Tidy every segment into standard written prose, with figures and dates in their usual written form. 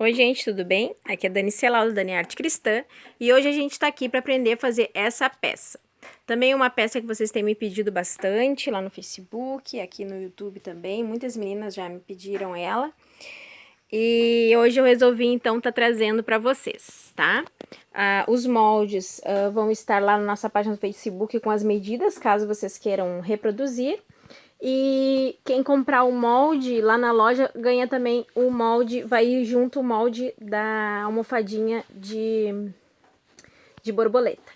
Oi gente, tudo bem? Aqui é Dani Celau, do Dani Arte Cristã, e hoje a gente tá aqui para aprender a fazer essa peça. Também uma peça que vocês têm me pedido bastante lá no Facebook, aqui no YouTube também, muitas meninas já me pediram ela. E hoje eu resolvi então tá trazendo para vocês, tá? Os moldes vão estar lá na nossa página do Facebook com as medidas, caso vocês queiram reproduzir. E quem comprar o molde lá na loja ganha também o molde, vai ir junto o molde da almofadinha de borboleta,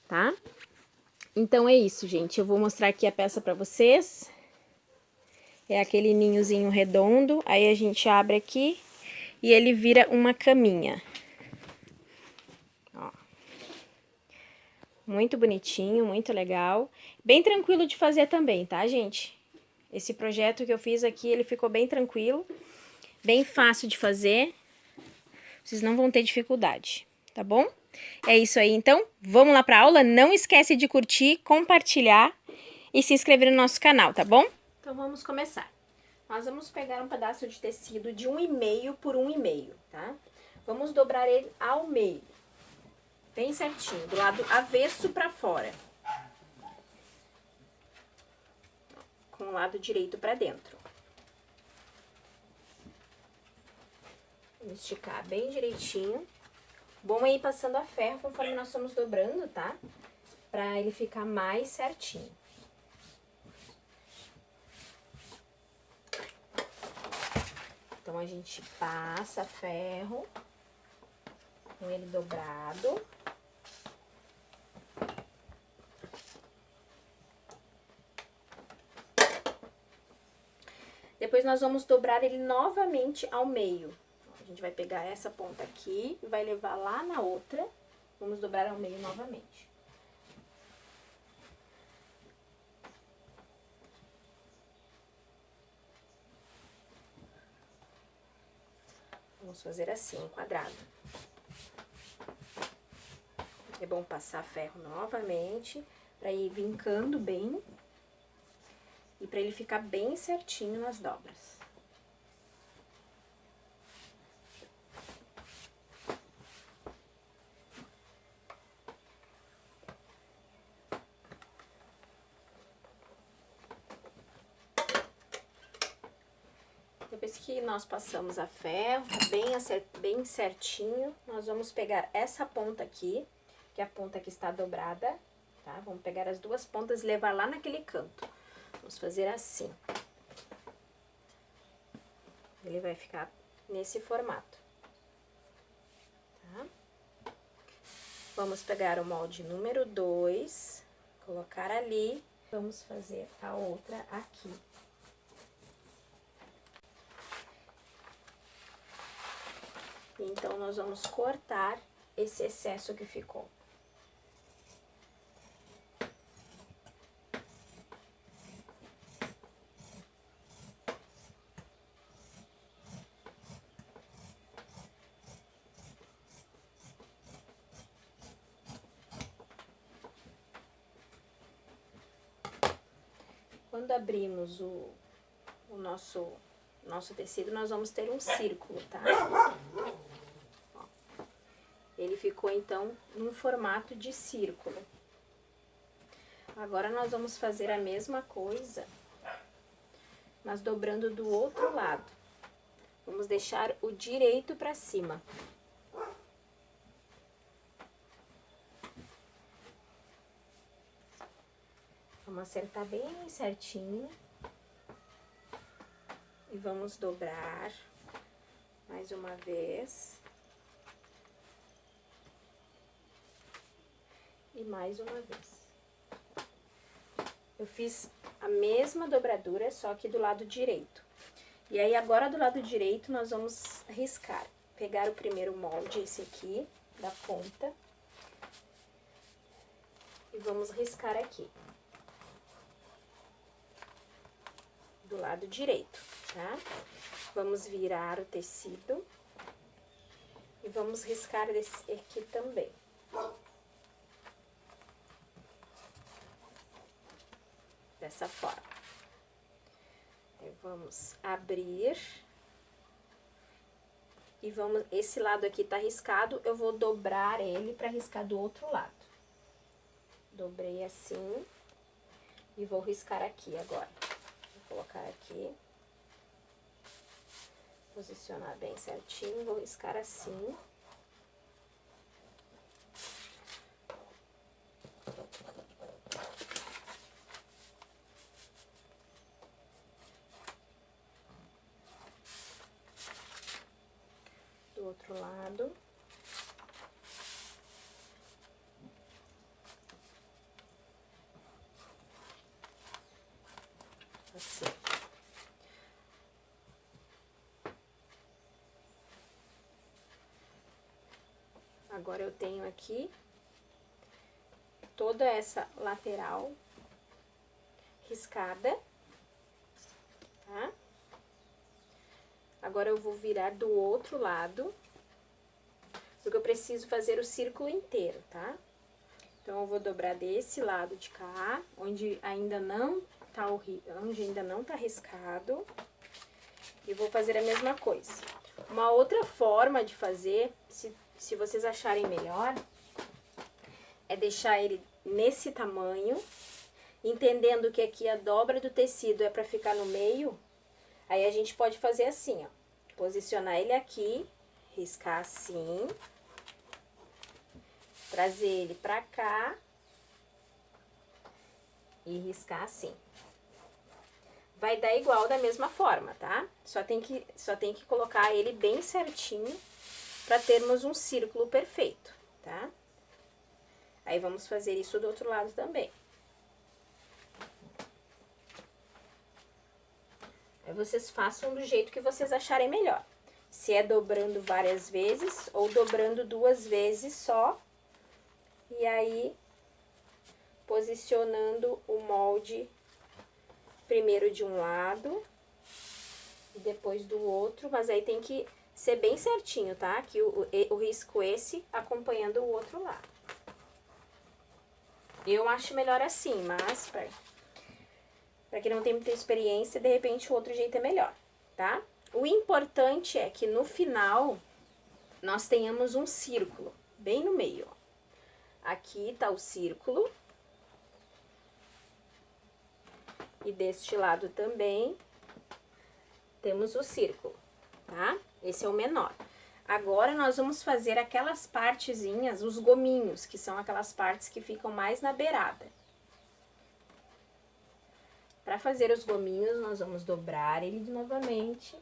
tá? Então é isso, gente. Eu vou mostrar aqui a peça pra vocês. É aquele ninhozinho redondo, aí a gente abre aqui e ele vira uma caminha. Ó. Muito bonitinho, muito legal. Bem tranquilo de fazer também, tá, gente? Esse projeto que eu fiz aqui, ele ficou bem tranquilo, bem fácil de fazer. Vocês não vão ter dificuldade, tá bom? É isso aí, então. Vamos lá pra aula. Não esquece de curtir, compartilhar e se inscrever no nosso canal, tá bom? Então, vamos começar. Nós vamos pegar um pedaço de tecido de 1,5 por 1,5, tá? Vamos dobrar ele ao meio, bem certinho, do lado avesso pra fora. Com o lado direito pra dentro. Vamos esticar bem direitinho. Bom é ir passando a ferro conforme nós estamos dobrando, tá? Pra ele ficar mais certinho. Então, a gente passa ferro com ele dobrado. Depois, nós vamos dobrar ele novamente ao meio. A gente vai pegar essa ponta aqui e vai levar lá na outra. Vamos dobrar ao meio novamente. Vamos fazer assim, um quadrado. É bom passar ferro novamente, para ir vincando bem e para ele ficar bem certinho nas dobras. Depois que nós passamos a ferro, tá bem certinho, nós vamos pegar essa ponta aqui, que é a ponta que está dobrada, tá? Vamos pegar as duas pontas e levar lá naquele canto. Vamos fazer assim. Ele vai ficar nesse formato, tá? Vamos pegar o molde número 2, colocar ali, vamos fazer a outra aqui. Então, nós vamos cortar esse excesso que ficou. Quando abrimos o nosso tecido, nós vamos ter um círculo, tá? Ó. Ele ficou, então, num formato de círculo. Agora, nós vamos fazer a mesma coisa, mas dobrando do outro lado. Vamos deixar o direito pra cima. Vamos acertar bem certinho. E vamos dobrar mais uma vez. E mais uma vez. Eu fiz a mesma dobradura, só que do lado direito. E aí, agora do lado direito, nós vamos riscar. Pegar o primeiro molde, esse aqui, da ponta. E vamos riscar aqui. Do lado direito, tá? Vamos virar o tecido. E vamos riscar desse aqui também. Dessa forma. Aí, vamos abrir E vamos, esse lado aqui tá riscado, eu vou dobrar ele pra riscar do outro lado. Dobrei assim. E vou riscar aqui agora. Vou colocar aqui. Posicionar bem certinho, vou riscar assim. Do outro lado. Assim. Agora eu tenho aqui toda essa lateral riscada, tá? Agora eu vou virar do outro lado, porque eu preciso fazer o círculo inteiro, tá? Então, eu vou dobrar desse lado de cá, onde ainda não tá riscado, e vou fazer a mesma coisa. Uma outra forma de fazer, se vocês acharem melhor, é deixar ele nesse tamanho, entendendo que aqui a dobra do tecido é pra ficar no meio. Aí a gente pode fazer assim, ó, posicionar ele aqui, riscar assim, trazer ele pra cá e riscar assim. Vai dar igual da mesma forma, tá? Só tem que colocar ele bem certinho pra termos um círculo perfeito, tá? Aí vamos fazer isso do outro lado também. Aí vocês façam do jeito que vocês acharem melhor. Se é dobrando várias vezes ou dobrando 2 vezes só. E aí, posicionando o molde primeiro de um lado e depois do outro. Mas aí tem que ser bem certinho, tá? Aqui o risco esse acompanhando o outro lado. Eu acho melhor assim, mas pra quem não tem muita experiência, de repente o outro jeito é melhor, tá? O importante é que no final nós tenhamos um círculo bem no meio, ó. Aqui tá o círculo. E deste lado também temos o círculo, tá? Esse é o menor. Agora nós vamos fazer aquelas partezinhas, os gominhos, que são aquelas partes que ficam mais na beirada. Para fazer os gominhos, nós vamos dobrar ele novamente.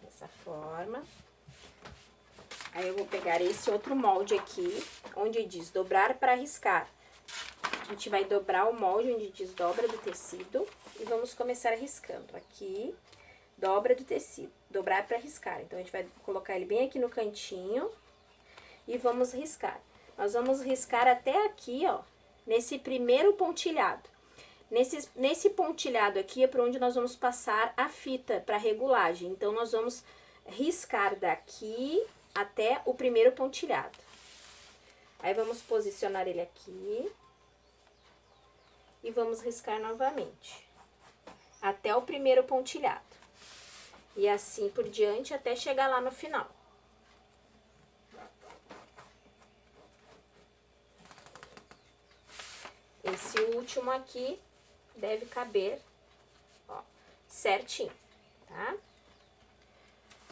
Dessa forma. Aí eu vou pegar esse outro molde aqui, onde diz dobrar para riscar. A gente vai dobrar o molde onde diz dobra do tecido e vamos começar riscando. Aqui, dobra do tecido, dobrar para riscar. Então, a gente vai colocar ele bem aqui no cantinho e vamos riscar. Nós vamos riscar até aqui, ó, nesse primeiro pontilhado. Nesse pontilhado aqui é por onde nós vamos passar a fita para regulagem. Então, nós vamos riscar daqui até o primeiro pontilhado. Aí, vamos posicionar ele aqui. E vamos riscar novamente. Até o primeiro pontilhado. E assim por diante até chegar lá no final. Esse último aqui deve caber, ó, certinho, tá?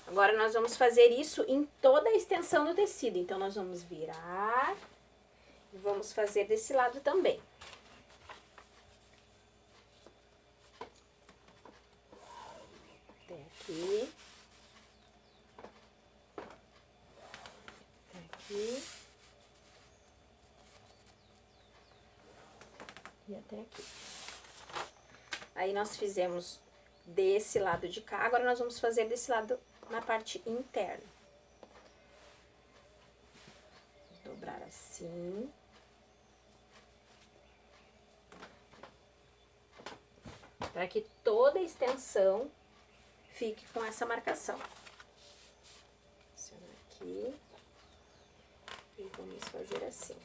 Agora, nós vamos fazer isso em toda a extensão do tecido. Então, nós vamos virar e vamos fazer desse lado também. Até aqui. Até aqui. E até aqui. Aí, nós fizemos desse lado de cá. Agora, nós vamos fazer desse lado na parte interna. Dobrar assim. Para que toda a extensão fique com essa marcação. Pressiona aqui. E vamos fazer assim.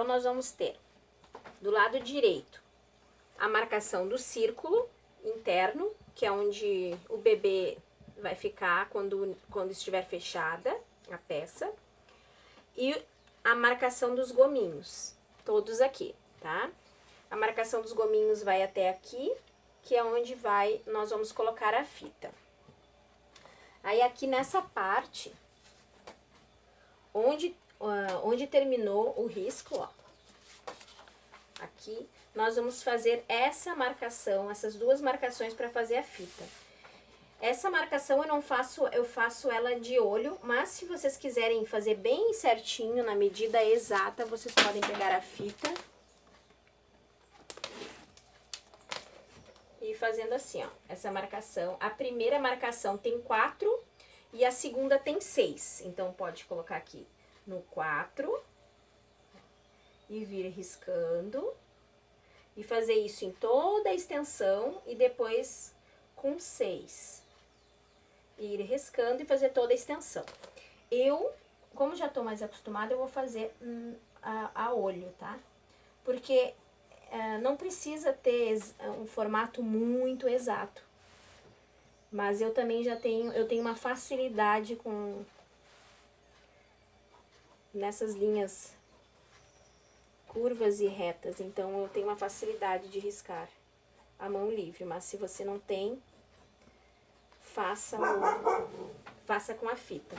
Então, nós vamos ter do lado direito a marcação do círculo interno, que é onde o bebê vai ficar quando estiver fechada a peça. E a marcação dos gominhos, todos aqui, tá? A marcação dos gominhos vai até aqui, que é onde nós vamos colocar a fita. Aí aqui nessa parte, onde terminou o risco, ó, aqui, nós vamos fazer essa marcação, essas duas marcações para fazer a fita. Essa marcação eu faço ela de olho, mas se vocês quiserem fazer bem certinho, na medida exata, vocês podem pegar a fita e ir fazendo assim, ó, essa marcação. A primeira marcação tem 4 e a segunda tem 6, então pode colocar aqui no 4 e vir riscando e fazer isso em toda a extensão e depois com 6. Ir riscando e fazer toda a extensão. Como já tô mais acostumada, eu vou fazer a olho, tá? Porque não precisa ter um formato muito exato. Mas eu também eu tenho uma facilidade nessas linhas curvas e retas, então eu tenho uma facilidade de riscar a mão livre, mas se você não tem, faça com a fita.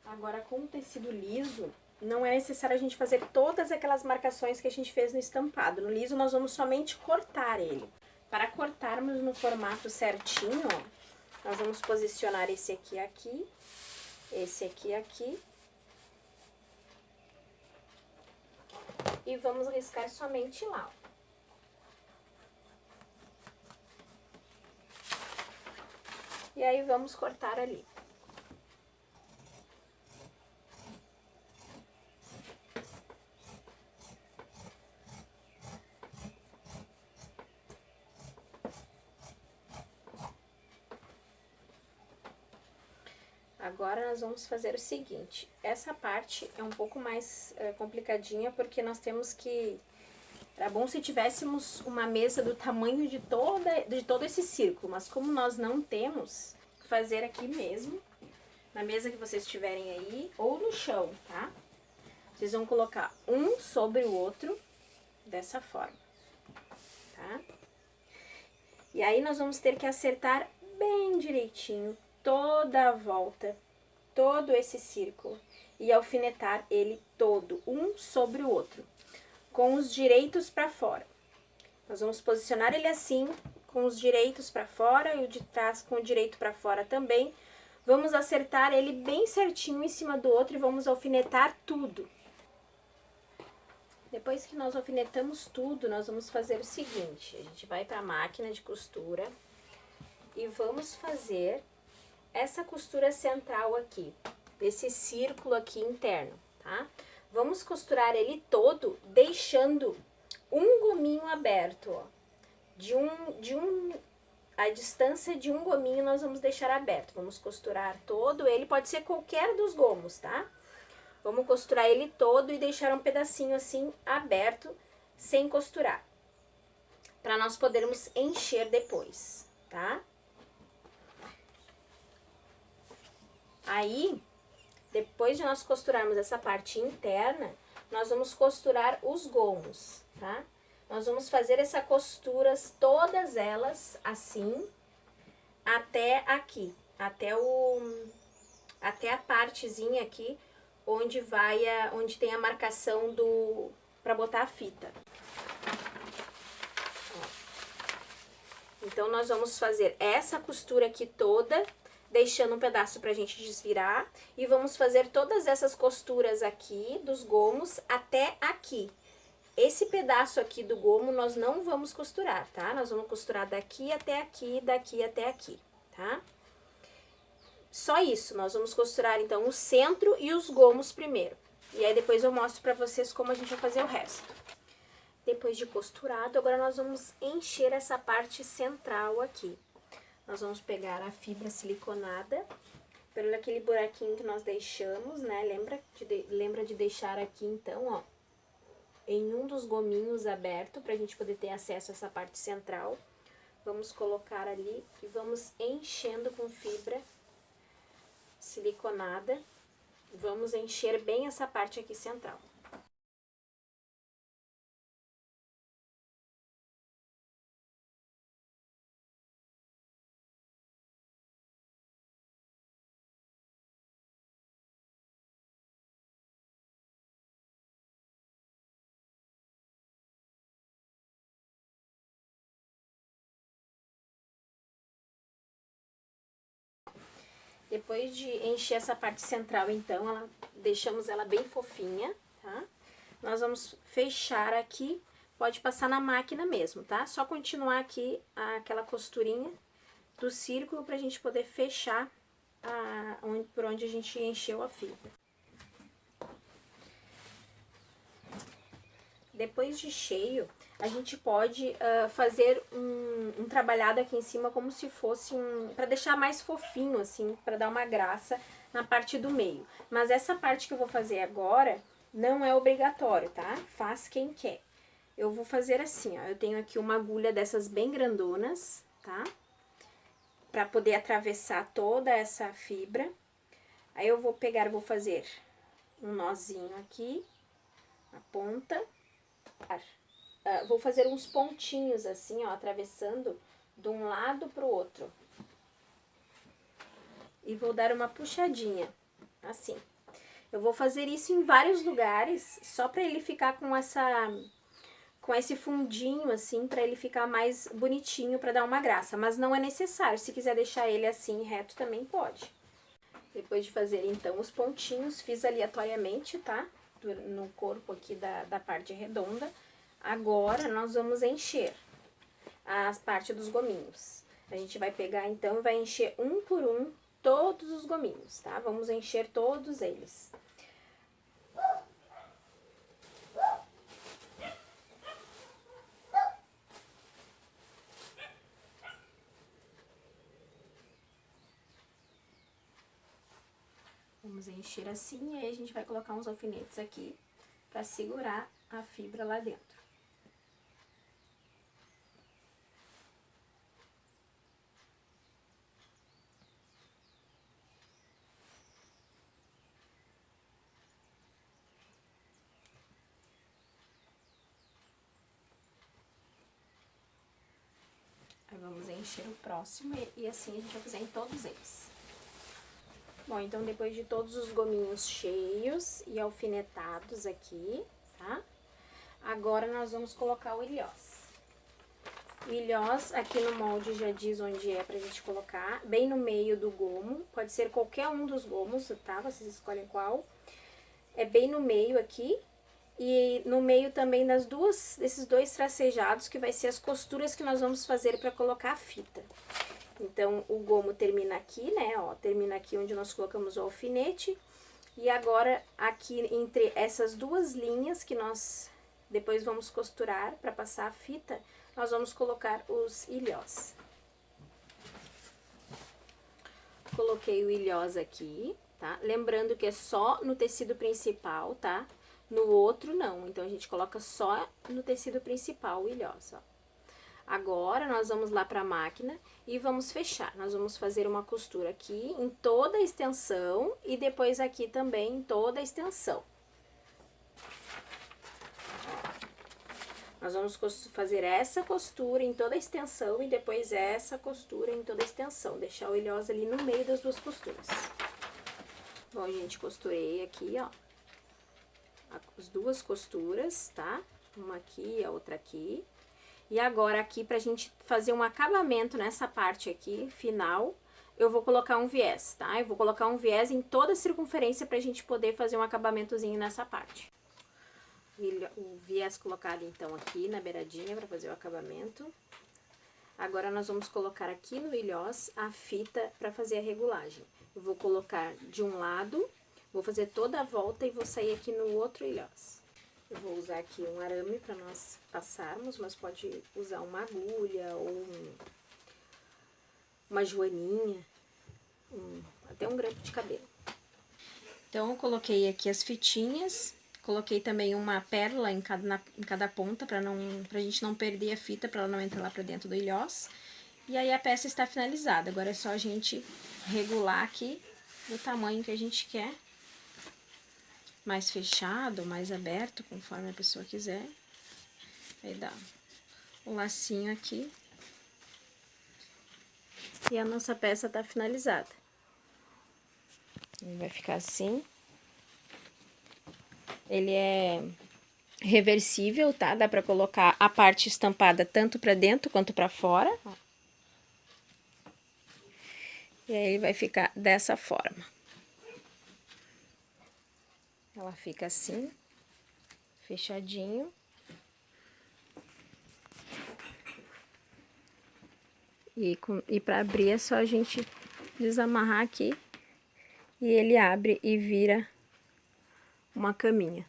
Agora, com o tecido liso, não é necessário a gente fazer todas aquelas marcações que a gente fez no estampado. No liso, nós vamos somente cortar ele. Para cortarmos no formato certinho, ó, nós vamos posicionar esse aqui, esse aqui. E vamos riscar somente lá, ó. E aí, vamos cortar ali. Agora, nós vamos fazer o seguinte, essa parte é um pouco mais complicadinha, porque nós temos que... Era bom se tivéssemos uma mesa do tamanho de todo esse círculo, mas como nós não temos, fazer aqui mesmo, na mesa que vocês tiverem aí, ou no chão, tá? Vocês vão colocar um sobre o outro, dessa forma, tá? E aí, nós vamos ter que acertar bem direitinho toda a volta, todo esse círculo, e alfinetar ele todo, um sobre o outro, com os direitos para fora. Nós vamos posicionar ele assim, com os direitos para fora e o de trás com o direito para fora também. Vamos acertar ele bem certinho em cima do outro e vamos alfinetar tudo. Depois que nós alfinetamos tudo, nós vamos fazer o seguinte, a gente vai para a máquina de costura e vamos fazer essa costura central aqui, desse círculo aqui interno, tá? Vamos costurar ele todo, deixando um gominho aberto, ó. A distância de um gominho nós vamos deixar aberto. Vamos costurar todo ele, pode ser qualquer dos gomos, tá? Vamos costurar ele todo e deixar um pedacinho assim aberto, sem costurar, para nós podermos encher depois, tá? Aí, depois de nós costurarmos essa parte interna, nós vamos costurar os gomos, tá? Nós vamos fazer essas costuras, todas elas, assim, até aqui, até a partezinha aqui, onde tem a marcação para botar a fita. Ó. Então, nós vamos fazer essa costura aqui toda, deixando um pedaço pra gente desvirar, e vamos fazer todas essas costuras aqui dos gomos até aqui. Esse pedaço aqui do gomo nós não vamos costurar, tá? Nós vamos costurar daqui até aqui, daqui até aqui, tá? Só isso, nós vamos costurar então o centro e os gomos primeiro. E aí depois eu mostro pra vocês como a gente vai fazer o resto. Depois de costurado, agora nós vamos encher essa parte central aqui. Nós vamos pegar a fibra siliconada, pelo aquele buraquinho que nós deixamos, né? Lembra de deixar aqui então, ó, em um dos gominhos aberto, pra gente poder ter acesso a essa parte central. Vamos colocar ali e vamos enchendo com fibra siliconada. Vamos encher bem essa parte aqui central. Depois de encher essa parte central, então, deixamos ela bem fofinha, tá? Nós vamos fechar aqui, pode passar na máquina mesmo, tá? Só continuar aqui aquela costurinha do círculo pra gente poder fechar por onde a gente encheu a fibra. Depois de cheio, a gente pode fazer um trabalhado aqui em cima como se fosse para deixar mais fofinho, assim, para dar uma graça na parte do meio. Mas essa parte que eu vou fazer agora não é obrigatório, tá? Faz quem quer. Eu vou fazer assim, ó, eu tenho aqui uma agulha dessas bem grandonas, tá? Para poder atravessar toda essa fibra. Aí eu vou pegar, vou fazer um nozinho aqui, na ponta. Vou fazer uns pontinhos assim, ó, atravessando de um lado pro outro. E vou dar uma puxadinha, assim. Eu vou fazer isso em vários lugares, só pra ele ficar com esse fundinho, assim, pra ele ficar mais bonitinho, pra dar uma graça. Mas não é necessário, se quiser deixar ele assim, reto, também pode. Depois de fazer, então, os pontinhos, fiz aleatoriamente, tá? No corpo aqui da parte redonda. Agora, nós vamos encher as partes dos gominhos. A gente vai pegar, então, e vai encher um por um todos os gominhos, tá? Vamos encher todos eles. Vamos encher assim, e aí a gente vai colocar uns alfinetes aqui pra segurar a fibra lá dentro. Aí vamos encher o próximo e assim a gente vai fazer em todos eles. Bom, então depois de todos os gominhos cheios e alfinetados aqui, tá? Agora nós vamos colocar o ilhós. O ilhós, aqui no molde já diz onde é pra gente colocar, bem no meio do gomo, pode ser qualquer um dos gomos, tá? Vocês escolhem qual. É bem no meio aqui, e no meio também desses dois tracejados, que vai ser as costuras que nós vamos fazer pra colocar a fita. Então, o gomo termina aqui, né, ó, termina aqui onde nós colocamos o alfinete, e agora aqui entre essas duas linhas que nós depois vamos costurar pra passar a fita, nós vamos colocar os ilhós. Coloquei o ilhós aqui, tá? Lembrando que é só no tecido principal, tá? No outro não, então a gente coloca só no tecido principal o ilhós, ó. Agora, nós vamos lá pra máquina e vamos fechar. Nós vamos fazer uma costura aqui em toda a extensão e depois aqui também em toda a extensão. Nós vamos fazer essa costura em toda a extensão e depois essa costura em toda a extensão. Deixar o ilhós ali no meio das duas costuras. Bom, gente, costurei aqui, ó, as duas costuras, tá? Uma aqui e a outra aqui. E agora aqui, pra gente fazer um acabamento nessa parte aqui, final, eu vou colocar um viés, tá? Eu vou colocar um viés em toda a circunferência pra gente poder fazer um acabamentozinho nessa parte. O viés colocado, então, aqui na beiradinha pra fazer o acabamento. Agora, nós vamos colocar aqui no ilhós a fita pra fazer a regulagem. Eu vou colocar de um lado Vou fazer toda a volta e vou sair aqui no outro ilhós. Eu vou usar aqui um arame para nós passarmos, mas pode usar uma agulha ou uma joaninha, até um grampo de cabelo. Então, eu coloquei aqui as fitinhas, coloquei também uma pérola em cada ponta, pra gente não perder a fita, para ela não entrar lá pra dentro do ilhós. E aí a peça está finalizada, agora é só a gente regular aqui do tamanho que a gente quer. Mais fechado, mais aberto, conforme a pessoa quiser. Aí dá o lacinho aqui. E a nossa peça tá finalizada. Ele vai ficar assim. Ele é reversível, tá? Dá pra colocar a parte estampada tanto pra dentro quanto pra fora. E aí ele vai ficar dessa forma. Ela fica assim, fechadinho. E pra abrir é só a gente desamarrar aqui. E ele abre e vira uma caminha.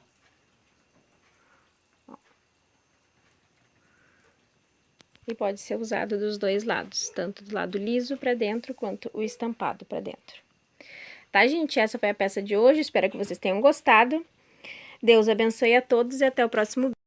Ó. E pode ser usado dos dois lados, tanto do lado liso pra dentro, quanto o estampado pra dentro. Tá, gente? Essa foi a peça de hoje, espero que vocês tenham gostado. Deus abençoe a todos e até o próximo vídeo.